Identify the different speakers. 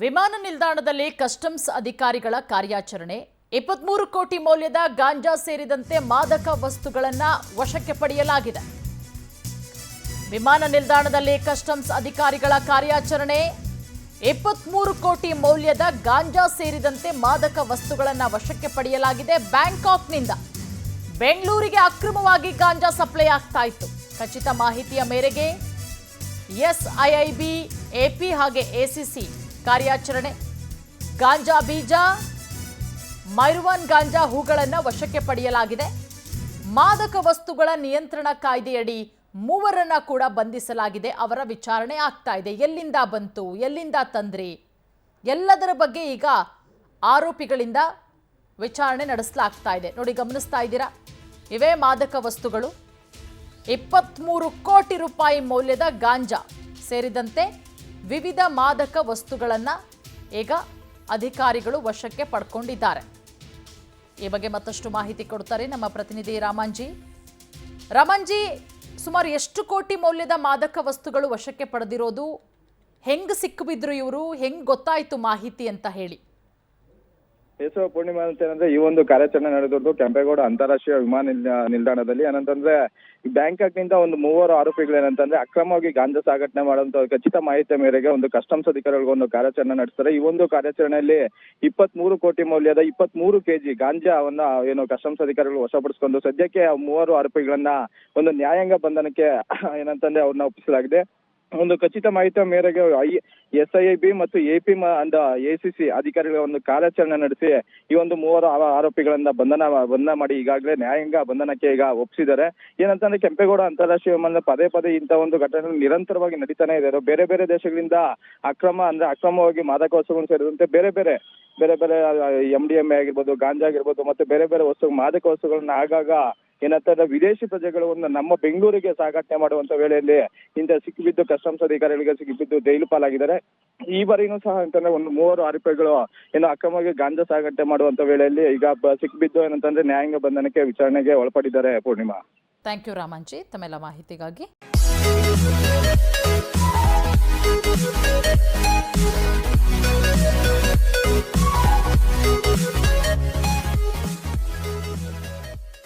Speaker 1: ವಿಮಾನ ನಿಲ್ದಾಣದಲ್ಲಿ ಕಸ್ಟಮ್ಸ್ ಅಧಿಕಾರಿಗಳ ಕಾರ್ಯಾಚರಣೆ 23 ಕೋಟಿ ಮೌಲ್ಯದ ಗಾಂಜಾ ಸೇರಿದಂತೆ ಮಾದಕ ವಸ್ತುಗಳನ್ನು ವಶಕ್ಕೆ ಪಡೆಯಲಾಗಿದೆ. ವಿಮಾನ ನಿಲ್ದಾಣದಲ್ಲಿ ಕಸ್ಟಮ್ಸ್ ಅಧಿಕಾರಿಗಳ ಕಾರ್ಯಾಚರಣೆ 23 ಕೋಟಿ ಮೌಲ್ಯದ ಗಾಂಜಾ ಸೇರಿದಂತೆ ಮಾದಕ ವಸ್ತುಗಳನ್ನು ವಶಕ್ಕೆ ಪಡೆಯಲಾಗಿದೆ. ಬ್ಯಾಂಕಾಕ್ನಿಂದ ಬೆಂಗಳೂರಿಗೆ ಅಕ್ರಮವಾಗಿ ಗಾಂಜಾ ಸಪ್ಲೈ ಆಗ್ತಾ ಇತ್ತು. ಖಚಿತ ಮಾಹಿತಿಯ ಮೇರೆಗೆ ಎಸ್ಐಐಬಿ, ಎಪಿ ಹಾಗೆ ಎಸಿಸಿ ಕಾರ್ಯಾಚರಣೆ ಗಾಂಜಾ ಬೀಜ, ಮೈರುವಾನ್ ಗಾಂಜಾ ಹೂಗಳನ್ನು ವಶಕ್ಕೆ ಪಡೆಯಲಾಗಿದೆ. ಮಾದಕ ವಸ್ತುಗಳ ನಿಯಂತ್ರಣ ಕಾಯ್ದೆಯಡಿ ಮೂವರನ್ನ ಕೂಡ ಬಂಧಿಸಲಾಗಿದೆ. ಅವರ ವಿಚಾರಣೆ ಆಗ್ತಾ ಇದೆ. ಎಲ್ಲಿಂದ ಬಂತು, ಎಲ್ಲಿಂದ ತಂದ್ರಿ, ಎಲ್ಲದರ ಬಗ್ಗೆ ಈಗ ಆರೋಪಿಗಳಿಂದ ವಿಚಾರಣೆ ನಡೆಸಲಾಗ್ತಾ ಇದೆ. ನೋಡಿ, ಗಮನಿಸ್ತಾ ಇದ್ದೀರಾ, ಇವೇ ಮಾದಕ ವಸ್ತುಗಳು. 23 ಕೋಟಿ ರೂಪಾಯಿ ಮೌಲ್ಯದ ಗಾಂಜಾ ಸೇರಿದಂತೆ ವಿವಿಧ ಮಾದಕ ವಸ್ತುಗಳನ್ನು ಈಗ ಅಧಿಕಾರಿಗಳು ವಶಕ್ಕೆ ಪಡ್ಕೊಂಡಿದ್ದಾರೆ. ಈ ಬಗ್ಗೆ ಮತ್ತಷ್ಟು ಮಾಹಿತಿ ಕೊಡ್ತಾರೆ ನಮ್ಮ ಪ್ರತಿನಿಧಿ ರಾಮಂಜಿ. ರಾಮಂಜಿ, ಸುಮಾರು ಎಷ್ಟು ಕೋಟಿ ಮೌಲ್ಯದ ಮಾದಕ ವಸ್ತುಗಳು ವಶಕ್ಕೆ ಪಡೆದಿರೋದು? ಹೆಂಗ್ ಸಿಕ್ಕಿಬಿದ್ರು ಇವರು? ಹೆಂಗ್ ಗೊತ್ತಾಯ್ತು ಮಾಹಿತಿ ಅಂತ ಹೇಳಿ.
Speaker 2: ಕೇಶವ ಪೂರ್ಣಿಮಾ ಅಂತ ಏನಂದ್ರೆ ಈ ಒಂದು ಕಾರ್ಯಾಚರಣೆ ನಡೆದಿದ್ದು ಕೆಂಪೇಗೌಡ ಅಂತಾರಾಷ್ಟ್ರೀಯ ವಿಮಾನ ನಿಲ್ದಾಣದಲ್ಲಿ. ಏನಂತಂದ್ರೆ ಬ್ಯಾಂಕಾಕ್ ನಿಂದ ಒಂದು 3 ಆರೋಪಿಗಳು ಏನಂತಂದ್ರೆ ಅಕ್ರಮವಾಗಿ ಗಾಂಜಾ ಸಾಗಣೆ ಮಾಡುವಂತ ಖಚಿತ ಮಾಹಿತಿ ಮೇರೆಗೆ ಒಂದು ಕಸ್ಟಮ್ಸ್ ಅಧಿಕಾರಿಗಳು ಒಂದು ಕಾರ್ಯಾಚರಣೆ ನಡೆಸ್ತಾರೆ. ಈ ಒಂದು ಕಾರ್ಯಾಚರಣೆಯಲ್ಲಿ 23 ಕೋಟಿ ಮೌಲ್ಯದ 23 ಕೆಜಿ ಗಾಂಜಾವನ್ನ ಏನು ಕಸ್ಟಮ್ಸ್ ಅಧಿಕಾರಿಗಳು ವಶಪಡಿಸಿಕೊಂಡು ಸದ್ಯಕ್ಕೆ 3 ಆರೋಪಿಗಳನ್ನ ಒಂದು ನ್ಯಾಯಾಂಗ ಬಂಧನಕ್ಕೆ ಏನಂತಂದ್ರೆ ಅವ್ರನ್ನ ಒಪ್ಪಿಸಲಾಗಿದೆ. ಒಂದು ಖಚಿತ ಮಾಹಿತಿಯ ಮೇರೆಗೆ ಎಸ್ಐಬಿ ಮತ್ತು ಎಪಿ ಅಂಡ್ ಎಸಿಸಿ ಅಧಿಕಾರಿಗಳ ಒಂದು ಕಾರ್ಯಾಚರಣೆ ನಡೆಸಿ ಈ ಒಂದು 3 ಆರೋಪಿಗಳನ್ನ ಬಂಧನ ಮಾಡಿ ಈಗಾಗಲೇ ನ್ಯಾಯಾಂಗ ಬಂಧನಕ್ಕೆ ಈಗ ಒಪ್ಪಿಸಿದ್ದಾರೆ. ಏನಂತಂದ್ರೆ ಕೆಂಪೇಗೌಡ ಅಂತಾರಾಷ್ಟ್ರೀಯ ವಿಮಾನ ಪದೇ ಒಂದು ಘಟನೆ ನಿರಂತರವಾಗಿ ನಡೀತಾನೆ ಇದೆ. ಬೇರೆ ಬೇರೆ ದೇಶಗಳಿಂದ ಅಕ್ರಮವಾಗಿ ಮಾದಕ ವಸ್ತುಗಳು ಸೇರಿದಂತೆ ಬೇರೆ ಬೇರೆ MDMA ಆಗಿರ್ಬೋದು, ಗಾಂಜಾ ಆಗಿರ್ಬೋದು, ಮತ್ತೆ ಬೇರೆ ಬೇರೆ ಮಾದಕ ವಸ್ತುಗಳನ್ನ ಆಗಾಗ ಏನಂತಂದ್ರೆ ವಿದೇಶಿ ಪ್ರಜೆಗಳು ನಮ್ಮ ಬೆಂಗಳೂರಿಗೆ ಸಾಗಾಟನೆ ಮಾಡುವಂತ ವೇಳೆಯಲ್ಲಿ ಇಂಥ ಸಿಕ್ಕಿಬಿದ್ದು ಕಸ್ಟಮ್ಸ್ ಅಧಿಕಾರಿಗಳಿಗೆ ಸಿಕ್ಕಿಬಿದ್ದು ಜೈಲು ಪಾಲಾಗಿದ್ದಾರೆ. ಈ ಬಾರಿನೂ ಸಹ ಅಂತಂದ್ರೆ ಒಂದು 3 ಆರೋಪಿಗಳು ಏನು ಅಕ್ರಮವಾಗಿ ಗಾಂಜಾ ಸಾಗಾಟನೆ ಮಾಡುವಂತ ವೇಳೆಯಲ್ಲಿ ಈಗ ಸಿಕ್ಕಿಬಿದ್ದು ಏನಂತಂದ್ರೆ ನ್ಯಾಯಾಂಗ ಬಂಧನಕ್ಕೆ ವಿಚಾರಣೆಗೆ ಒಳಪಡಿದ್ದಾರೆ. ಪೂರ್ಣಿಮಾ,
Speaker 1: ಥ್ಯಾಂಕ್ ಯು ರಾಮಂಜಿ ತಮ್ಮೆಲ್ಲ ಮಾಹಿತಿಗಾಗಿ.